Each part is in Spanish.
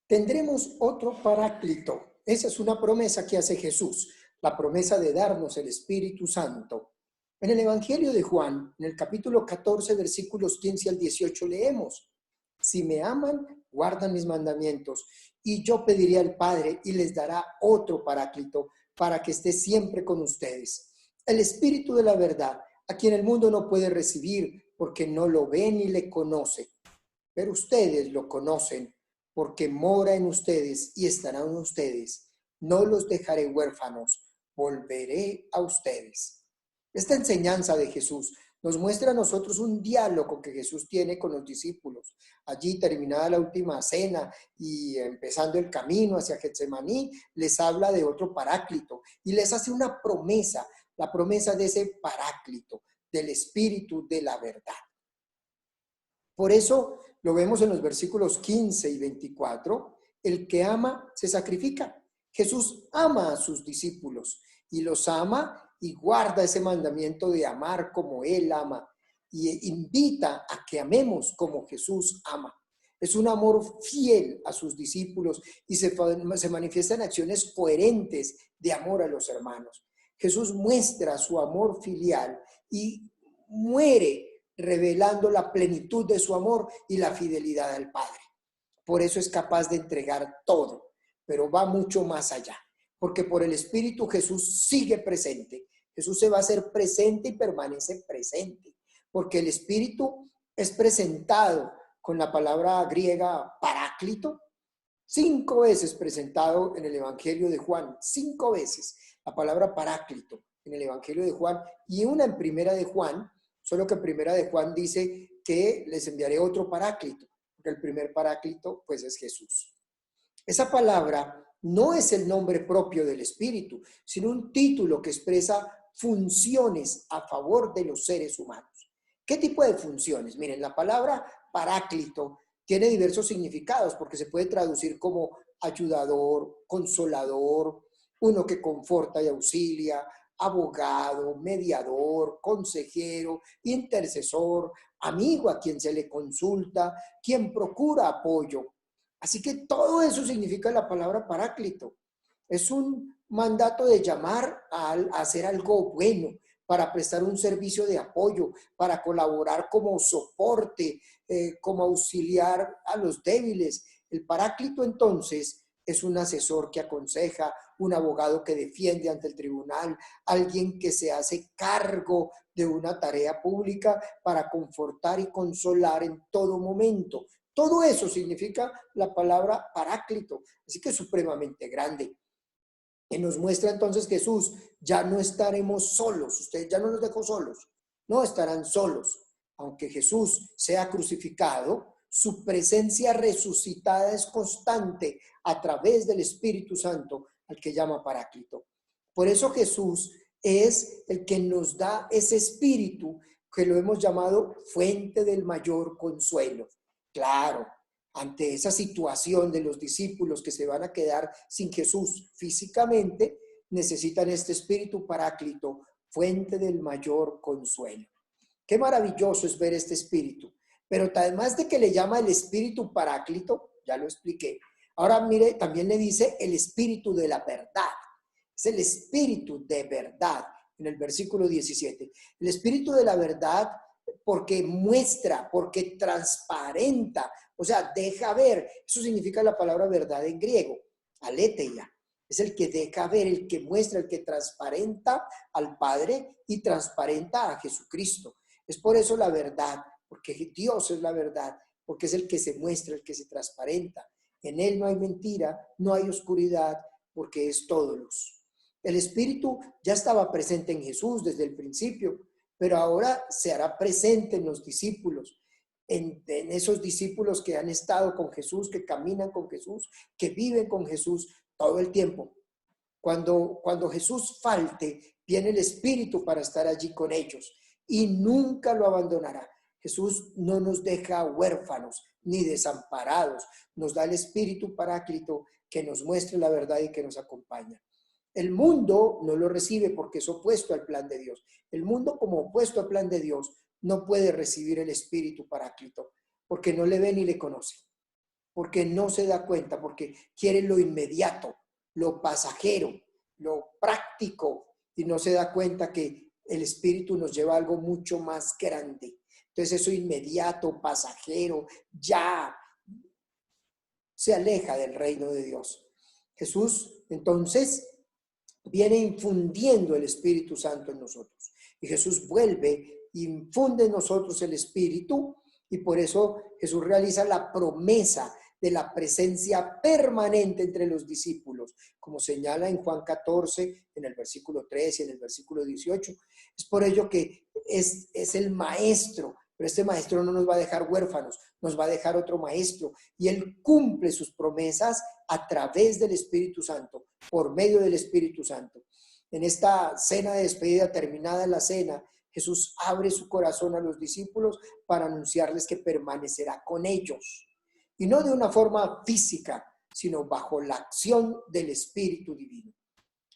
Tendremos otro paráclito. Esa es una promesa que hace Jesús, la promesa de darnos el Espíritu Santo. En el Evangelio de Juan, en el capítulo 14, versículos 15 al 18, leemos: si me aman, guardan mis mandamientos, y yo pediré al Padre y les dará otro paráclito para que esté siempre con ustedes. El Espíritu de la verdad, a quien el mundo no puede recibir porque no lo ve ni le conoce, pero ustedes lo conocen porque mora en ustedes y estará en ustedes. No los dejaré huérfanos, volveré a ustedes. Esta enseñanza de Jesús nos muestra a nosotros un diálogo que Jesús tiene con los discípulos. Allí, terminada la última cena y empezando el camino hacia Getsemaní, les habla de otro paráclito y les hace una promesa, la promesa de ese paráclito, del Espíritu de la verdad. Por eso lo vemos en los versículos 15 y 24, el que ama se sacrifica. Jesús ama a sus discípulos y los ama y guarda ese mandamiento de amar como Él ama y invita a que amemos como Jesús ama. Es un amor fiel a sus discípulos y se manifiesta en acciones coherentes de amor a los hermanos. Jesús muestra su amor filial y muere revelando la plenitud de su amor y la fidelidad al Padre. Por eso es capaz de entregar todo, pero va mucho más allá, porque por el Espíritu Jesús sigue presente. Jesús se va a hacer presente y permanece presente, porque el Espíritu es presentado con la palabra griega paráclito, 5 veces presentado en el Evangelio de Juan, 5 veces la palabra paráclito en el Evangelio de Juan y una en Primera de Juan. Solo que en Primera de Juan dice que les enviaré otro paráclito, porque el primer paráclito pues es Jesús. Esa palabra no es el nombre propio del Espíritu, sino un título que expresa funciones a favor de los seres humanos. ¿Qué tipo de funciones? Miren, la palabra paráclito tiene diversos significados porque se puede traducir como ayudador, consolador, uno que conforta y auxilia, abogado, mediador, consejero, intercesor, amigo a quien se le consulta, quien procura apoyo. Así que todo eso significa la palabra paráclito. Es un mandato de llamar a hacer algo bueno, para prestar un servicio de apoyo, para colaborar como soporte, como auxiliar a los débiles. El paráclito entonces es un asesor que aconseja, un abogado que defiende ante el tribunal, alguien que se hace cargo de una tarea pública para confortar y consolar en todo momento. Todo eso significa la palabra paráclito, así que es supremamente grande. Y nos muestra entonces Jesús, ya no estaremos solos, ustedes ya no nos dejó solos, no estarán solos. Aunque Jesús sea crucificado, su presencia resucitada es constante a través del Espíritu Santo, al que llama Paráclito. Por eso Jesús es el que nos da ese espíritu que lo hemos llamado fuente del mayor consuelo. Claro, ante esa situación de los discípulos que se van a quedar sin Jesús físicamente, necesitan este espíritu paráclito, fuente del mayor consuelo. Qué maravilloso es ver este espíritu. Pero además de que le llama el espíritu paráclito, ya lo expliqué. Ahora mire, también le dice el espíritu de la verdad. Es el espíritu de verdad en el versículo 17. El espíritu de la verdad porque muestra, porque transparenta, o sea, deja ver. Eso significa la palabra verdad en griego, aletheia. Es el que deja ver, el que muestra, el que transparenta al Padre y transparenta a Jesucristo. Es por eso la verdad, porque Dios es la verdad, porque es el que se muestra, el que se transparenta. En Él no hay mentira, no hay oscuridad, porque es todo luz. El Espíritu ya estaba presente en Jesús desde el principio, pero ahora se hará presente en los discípulos, en esos discípulos que han estado con Jesús, que caminan con Jesús, que viven con Jesús todo el tiempo. Cuando Jesús falte, viene el Espíritu para estar allí con ellos y nunca lo abandonará. Jesús no nos deja huérfanos ni desamparados. Nos da el Espíritu Paráclito que nos muestre la verdad y que nos acompaña. El mundo no lo recibe porque es opuesto al plan de Dios. El mundo, como opuesto al plan de Dios, no puede recibir el Espíritu Paráclito porque no le ve ni le conoce. porque no se da cuenta, porque quiere lo inmediato, lo pasajero, lo práctico, y no se da cuenta que el Espíritu nos lleva a algo mucho más grande. Entonces eso inmediato, pasajero, ya se aleja del reino de Dios. Jesús entonces viene infundiendo el Espíritu Santo en nosotros. Y Jesús vuelve, infunde en nosotros el Espíritu, y por eso Jesús realiza la promesa de la presencia permanente entre los discípulos, como señala en Juan 14, en el versículo 13 y en el versículo 18. Es por ello que es el maestro, pero este maestro no nos va a dejar huérfanos, nos va a dejar otro maestro, y él cumple sus promesas a través del Espíritu Santo, por medio del Espíritu Santo. En esta cena de despedida, terminada la cena, Jesús abre su corazón a los discípulos para anunciarles que permanecerá con ellos. Y no de una forma física, sino bajo la acción del Espíritu Divino.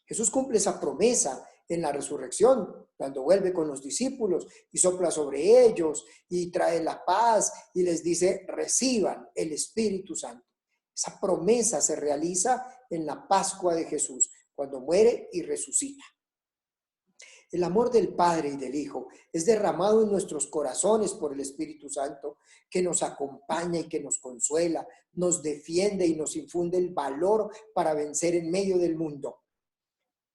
Jesús cumple esa promesa en la resurrección, cuando vuelve con los discípulos y sopla sobre ellos y trae la paz y les dice, reciban el Espíritu Santo. Esa promesa se realiza en la Pascua de Jesús, cuando muere y resucita. El amor del Padre y del Hijo es derramado en nuestros corazones por el Espíritu Santo, que nos acompaña y que nos consuela, nos defiende y nos infunde el valor para vencer en medio del mundo.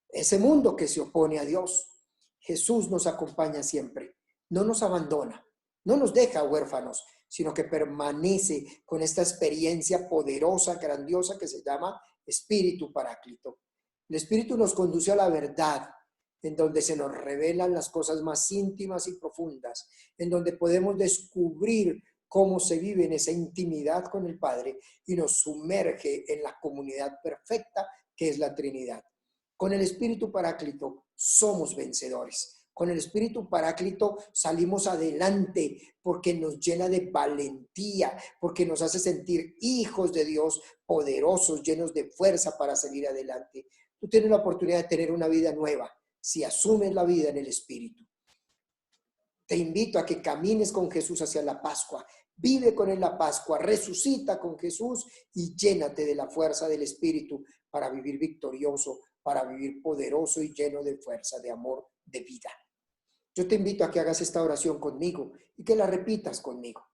Ese mundo que se opone a Dios. Jesús nos acompaña siempre, no nos abandona, no nos deja huérfanos, sino que permanece con esta experiencia poderosa, grandiosa que se llama Espíritu Paráclito. El Espíritu nos conduce a la verdad, en donde se nos revelan las cosas más íntimas y profundas, en donde podemos descubrir cómo se vive en esa intimidad con el Padre y nos sumerge en la comunidad perfecta que es la Trinidad. Con el Espíritu Paráclito somos vencedores. Con el Espíritu Paráclito salimos adelante porque nos llena de valentía, porque nos hace sentir hijos de Dios poderosos, llenos de fuerza para salir adelante. Tú tienes la oportunidad de tener una vida nueva si asumes la vida en el Espíritu. Te invito a que camines con Jesús hacia la Pascua. Vive con él la Pascua, resucita con Jesús y llénate de la fuerza del Espíritu para vivir victorioso, para vivir poderoso y lleno de fuerza, de amor, de vida. Yo te invito a que hagas esta oración conmigo y que la repitas conmigo.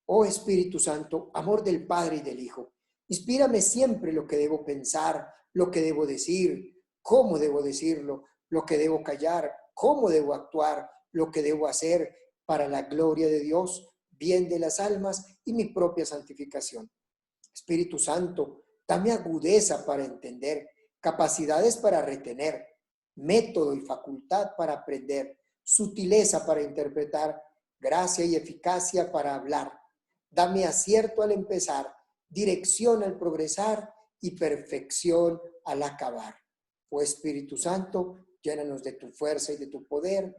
Oh Espíritu Santo, amor del Padre y del Hijo, inspírame siempre lo que debo pensar, lo que debo decir, cómo debo decirlo, lo que debo callar, cómo debo actuar, lo que debo hacer para la gloria de Dios, bien de las almas y mi propia santificación. Espíritu Santo, dame agudeza para entender, capacidades para retener, método y facultad para aprender, sutileza para interpretar, gracia y eficacia para hablar. Dame acierto al empezar, dirección al progresar y perfección al acabar. Oh Espíritu Santo, llénanos de tu fuerza y de tu poder.